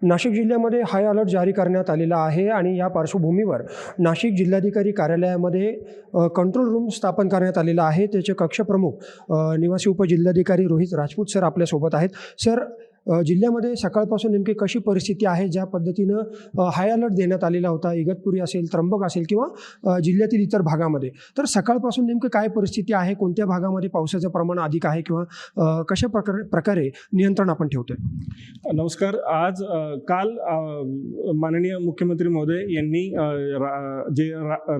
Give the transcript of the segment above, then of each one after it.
नाशिक जिल्ह्यामध्ये high alert जारी करण्यात आलेला आहे आणि या पार्श्वभूमीवर नाशिक जिल्हाधिकारी कार्यालयामध्ये कंट्रोल रूम स्थापन करण्यात आलेला आहे। त्याचे कक्षप्रमुख निवासी उपजिल्हाधिकारी रोहित राजपूत सर आपल्यासोबत आहेत। सर, जिल्ह्यामध्ये सकाळपासून नेमकी कशी परिस्थिती आहे? ज्या पद्धतीनं हाय अलर्ट देण्यात आलेला होता, इगतपुरी असेल, त्र्यंबक असेल किंवा जिल्ह्यातील इतर भागामध्ये, तर सकाळपासून नेमकी काय परिस्थिती आहे? कोणत्या भागामध्ये पावसाचं प्रमाण अधिक आहे किंवा कशा प्रकारे नियंत्रण आपण ठेवतोय? नमस्कार। काल माननीय मुख्यमंत्री महोदय यांनी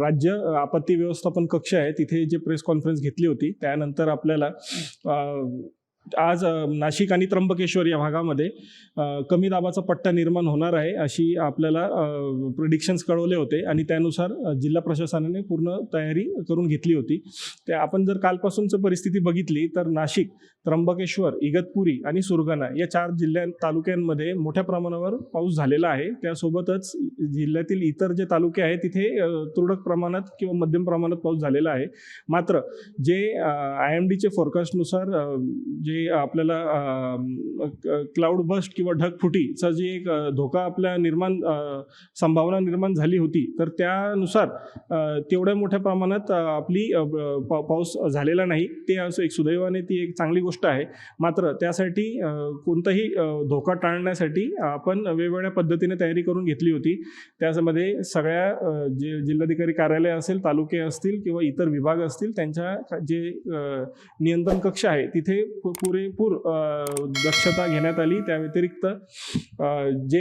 राज्य आपत्ती व्यवस्थापन कक्ष आहे तिथे जे प्रेस कॉन्फरन्स घेतली होती, त्यानंतर आपल्याला आज नाशिक आणि त्र्यंबकेश्वर या भागामध्ये कमी दाबाचा पट्टा निर्माण होणार आहे अशी आपल्याला प्रिडिक्शन्स कळवले होते आणि त्यानुसार जिल्हा प्रशासनाने पूर्ण तयारी करून घेतली होती। ते आपण जर कालपासूनची परिस्थिती बघितली तर नाशिक, त्र्यंबकेश्वर, इगतपुरी आणि सुरगाणा या 4 तालुक्यांमध्ये मोठ्या प्रमाणावर पाऊस झालेला आहे। त्यासोबतच जिल्ह्यातील इतर जे तालुके आहेत तिथे तुरळक प्रमाणात किंवा मध्यम प्रमाणात पाऊस झालेला आहे। मात्र जे IMDचे फोरकास्टनुसार जे आपल्याला क्लाउड बस्ट किंवा ढगफुटीचा जे एक धोका आपल्या संभावना निर्माण झाली होती, तर त्यानुसार तेवढ्या मोठ्या प्रमाणात आपली पाऊस झालेला नाही। ते असं एक सुदैवाने ती एक चांगली गोष्ट आहे। मात्र त्यासाठी कोणताही धोका टाळण्यासाठी आपण वेगवेगळ्या पद्धतीने तयारी करून घेतली होती। त्यामध्ये सगळ्या जे जिल्हाधिकारी कार्यालय असेल, तालुके असतील किंवा इतर विभाग असतील, त्यांच्या जे नियंत्रण कक्ष आहे तिथे पुरेपूर दक्षता घेण्यात आली। त्या व्यतिरिक्त जे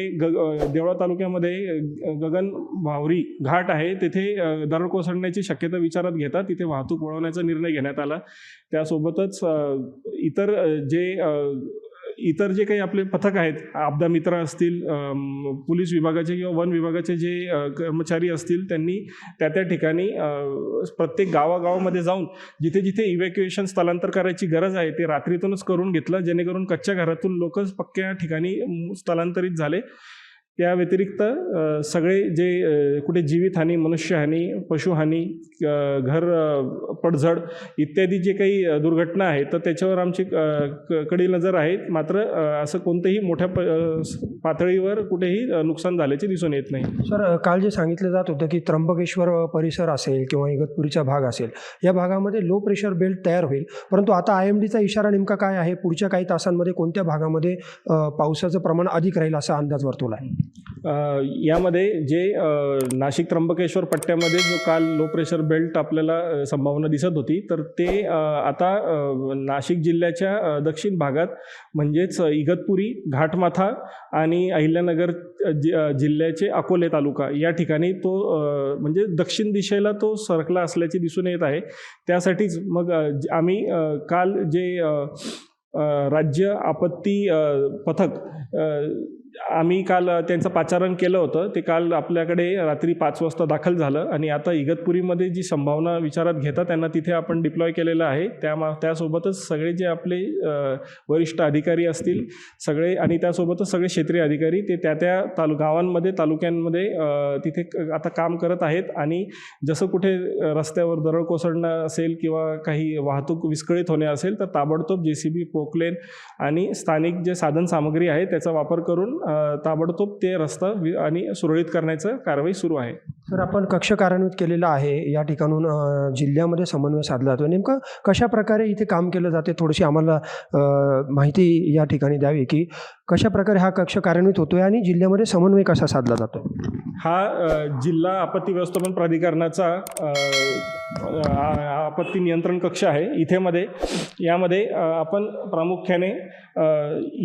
देवळा तालुक्यामध्ये गगन भावरी घाट आहे तिथे दरड कोसळण्याची शक्यता विचारात घेता तिथे वाहतूक वळवण्याचा निर्णय घेण्यात आला। त्यासोबतच इतर जे काही आपले पथक आहेत, आपदा मित्र असतील, पोलीस विभागाचे किंवा वन विभागाचे जे कर्मचारी असतील, त्यांनी त्या ठिकाणी प्रत्येक गावागावामध्ये जाऊन जिथे जिथे इव्हॅक्युएशन स्थलांतर करायची गरज आहे ते रात्रीतूनच करून घेतलं, जेणेकरून कच्च्या घरातून लोकच पक्क्या ठिकाणी स्थलांतरित झाले। त्या व्यतिरिक्त सगळे जे कुठे जीवितहानी, मनुष्यहानी, पशुहानी, घर पडझड इत्यादी जे काही दुर्घटना आहेत तर त्याच्यावर आमची कडी नजर आहे। मात्र असं कोणतंही मोठ्या पातळीवर कुठेही नुकसान झाल्याचे दिसून येत नाही। सर, काल जे सांगितलं जात होतं की त्र्यंबकेश्वर परिसर असेल किंवा इगतपुरीचा भाग असेल, या भागामध्ये लो प्रेशर बेल्ट तयार होईल, परंतु आता IMDचा इशारा नेमका काय आहे? पुढच्या काही तासांमध्ये कोणत्या भागामध्ये पावसाचं प्रमाण अधिक राहील असा अंदाज वर्तवला आहे? यामध्ये जे नाशिक त्र्यंबकेश्वर पट्ट्यामध्ये जो काल लो प्रेशर बेल्ट आपल्याला संभावना दिसत होती, तर ते आता नाशिक जिल्ह्याच्या दक्षिण भागात म्हणजेच इगतपुरी, घाटमाथा आणि अहिल्यानगर जिल्ह्याचे अकोले तालुका या ठिकाणी तो म्हणजे दक्षिण दिशेला तो सरकला असल्याचे दिसून येत आहे। त्यासाठीच मग आम्ही काल जे राज्य आपत्ती पथक आम्ही काल त्यांचं पाचारण केलं होतं, ते काल आपल्याकडे रात्री 5 वाजता दाखल झालं आणि आता इगतपुरीमध्ये जी संभावना विचारात घेता त्यांना तिथे आपण डिप्लॉय केलेलं आहे। त्यासोबतच सगळे जे आपले वरिष्ठ अधिकारी असतील सगळे आणि त्यासोबतच सगळे क्षेत्रीय अधिकारी ते त्या गावांमध्ये, तालुक्यांमध्ये तिथे आता काम करत आहेत आणि जसं कुठे रस्त्यावर दरड कोसळणं असेल किंवा काही वाहतूक विस्कळीत होणे असेल तर ताबडतोब JCB, पोकलेन आणि स्थानिक जे साधनसामग्री आहे त्याचा वापर करून ताबडतोब ते रस्ता आणि सुरळीत करण्याचं कारवाई सुरू आहे। सर, आपण कक्ष कार्यान्वित केलेला आहे, या ठिकाणून जिल्ह्यामध्ये समन्वय साधला जातो, नेमकं कशा प्रकारे इथे काम केलं जाते? थोडीशी आम्हाला माहिती या ठिकाणी द्यावी की कशा प्रकारे हा कक्ष कार्यान्वित होतोय आणि जिल्ह्यामध्ये समन्वय कसा साधला जातो? हा जिल्हा आपत्ती व्यवस्थापन प्राधिकरणाचा आपत्ती नियंत्रण कक्ष आहे। यामध्ये आपण प्रामुख्याने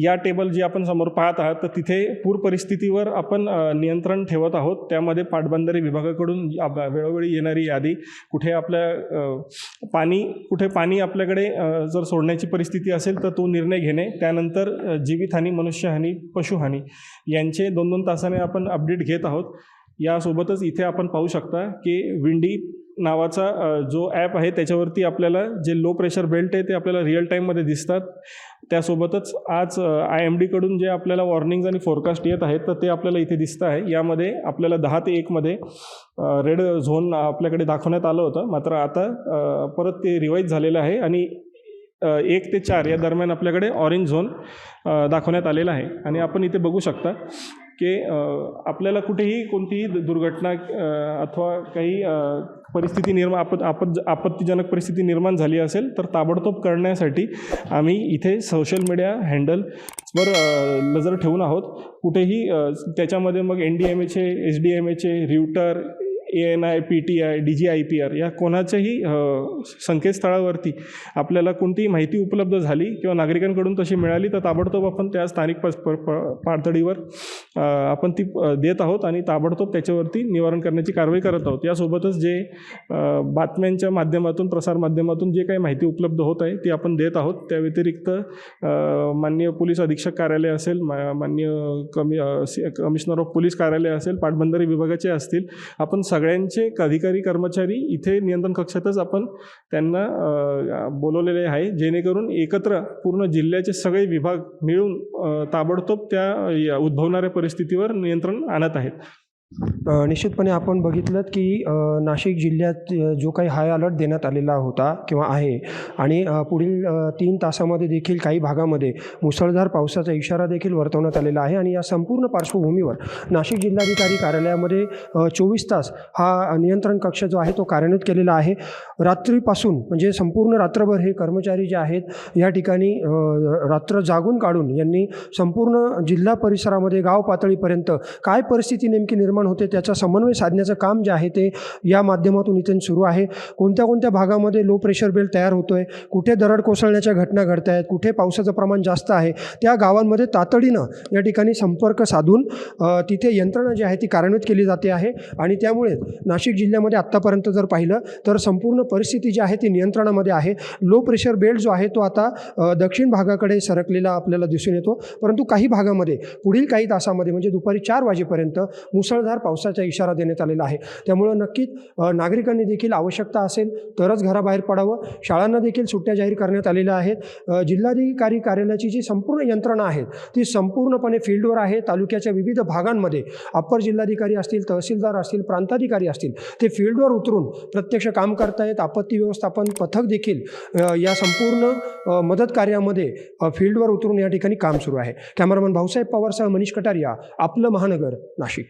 या टेबल जी आपण समोर पाहत आहात तर तिथे पूर परिस्थितीवर आपण नियंत्रण ठेवत आहोत। त्यामध्ये पाटबंधारे विभागाकडून वेळोवेळी येणारी यादी, कुठे पाणी आपल्याकडे जर सोडण्याची परिस्थिती असेल तर तो निर्णय घेणे, त्यानंतर जीवितहानी, मनुष्यहानी, पशुहानी यांचे 2-2 तासाने आपण अपडेट घेत आहोत। यासोबतच इथे आपण पाहू शकता की विंडी नावाचा जो ॲप आहे त्याच्यावरती आपल्याला जे लो प्रेशर बेल्ट आहे ते आपल्याला रिअल टाईममध्ये दिसतात। त्यासोबतच आज IMDकडून जे आपल्याला वॉर्निंग्ज आणि फोरकास्ट येत आहेत तर ते आपल्याला इथे दिसतं आहे। यामध्ये आपल्याला 10 ते 1 मध्ये रेड झोन आपल्याकडे दाखवण्यात आलं होतं, मात्र आता परत ते रिवाईज झालेलं आहे आणि 1 ते 4 या दरम्यान आपल्याकडे ऑरेंज झोन दाखवण्यात आलेला आहे। आणि आपण इथे बघू शकता की आपल्याला कुठेही कोणतीही दुर्घटना अथवा काही परिस्थिती आपत्तीजनक परिस्थिती निर्माण झाली असेल तर ताबडतोब करण्यासाठी आम्ही इथे सोशल मीडिया हँडलवर नजर ठेवून आहोत. कुठेही त्याच्यामध्ये मग NDMAचे, SDMAचे, RUTER, ANI, PTI, DGIPR या कोणाच्याही संकेतस्थळावरती आपल्याला कोणतीही माहिती उपलब्ध झाली किंवा नागरिकांकडून तशी मिळाली तर ताबडतोब आपण त्या स्थानिक पातळीवर आपण ती देत आहोत आणि ताबडतोब त्याच्यावरती निवारण करण्याची कारवाई करत आहोत. यासोबतच जे बातम्यांच्या माध्यमातून, प्रसारमाध्यमातून जे काही माहिती उपलब्ध होत आहे ती आपण देत आहोत. त्या व्यतिरिक्त माननीय पोलीस अधीक्षक कार्यालय असेल, माननीय कमिशनर ऑफ पोलीस कार्यालय असेल, पाटबंधारे विभागाचे असतील, आपण सगळ्यांचे अधिकारी कर्मचारी इथे नियंत्रण कक्षातच आपण त्यांना बोलवलेले आहे, जेणेकरून एकत्र पूर्ण जिल्ह्याचे सगळे विभाग मिळून ताबडतोब त्या उद्भवणाऱ्या परिस्थितीवर नियंत्रण आणत आहेत. निश्चितपणे आपण बघितलं की नाशिक जिल्ह्यात जो काही हाय अलर्ट देण्यात आलेला होता किंवा आहे आणि पुढील 3 तासामध्ये देखील काही भागामध्ये मुसळधार पावसाचा इशारा देखील वर्तवण्यात आलेला आहे आणि या संपूर्ण पार्श्वभूमीवर नाशिक जिल्हाधिकारी कार्यालयामध्ये 24 तास हा नियंत्रण कक्ष जो आहे तो कार्यान्वित केलेला आहे. रात्रीपासून म्हणजे संपूर्ण रात्रभर हे कर्मचारी जे आहेत या ठिकाणी रात्र जागून काढून यांनी संपूर्ण जिल्हा परिसरामध्ये गाव पातळीपर्यंत काय परिस्थिती नेमकी निर्माण होते त्याचा समन्वय साधण्याचं काम जे आहे ते या माध्यमातून इथे सुरू आहे. कोणत्या भागामध्ये लो प्रेशर बेल्ट तयार होतो आहे, कुठे दरड कोसळण्याच्या घटना घडत आहेत, कुठे पावसाचं प्रमाण जास्त आहे, त्या गावांमध्ये तातडीनं या ठिकाणी संपर्क साधून तिथे यंत्रणा जी आहे ती कार्यान्वित केली जाते आहे आणि त्यामुळे नाशिक जिल्ह्यामध्ये आत्तापर्यंत जर पाहिलं तर संपूर्ण परिस्थिती जी आहे ती नियंत्रणामध्ये आहे. लो प्रेशर बेल्ट जो आहे तो आता दक्षिण भागाकडे सरकलेला आपल्याला दिसून येतो, परंतु काही भागामध्ये पुढील काही तासामध्ये म्हणजे दुपारी 4 वाजेपर्यंत मुसळधार पावसाचा इशारा देण्यात आलेला आहे. त्यामुळं नक्कीच नागरिकांनी देखील आवश्यकता असेल तरच घराबाहेर पडावं. शाळांना देखील सुट्ट्या जाहीर करण्यात आलेल्या आहेत. जिल्हाधिकारी कार्यालयाची जी संपूर्ण यंत्रणा आहे ती संपूर्णपणे फील्डवर आहे. तालुक्याच्या विविध भागांमध्ये अप्पर जिल्हाधिकारी असतील, तहसीलदार असतील, प्रांताधिकारी असतील, ते फील्डवर उतरून प्रत्यक्ष काम करतायत. आपत्ती व्यवस्थापन पथक देखील या संपूर्ण मदत कार्यामध्ये फील्डवर उतरून या ठिकाणी काम सुरू आहे. कॅमेरामन भाऊसाहेब पवारसह मनीष कटारिया, आपलं महानगर, नाशिक.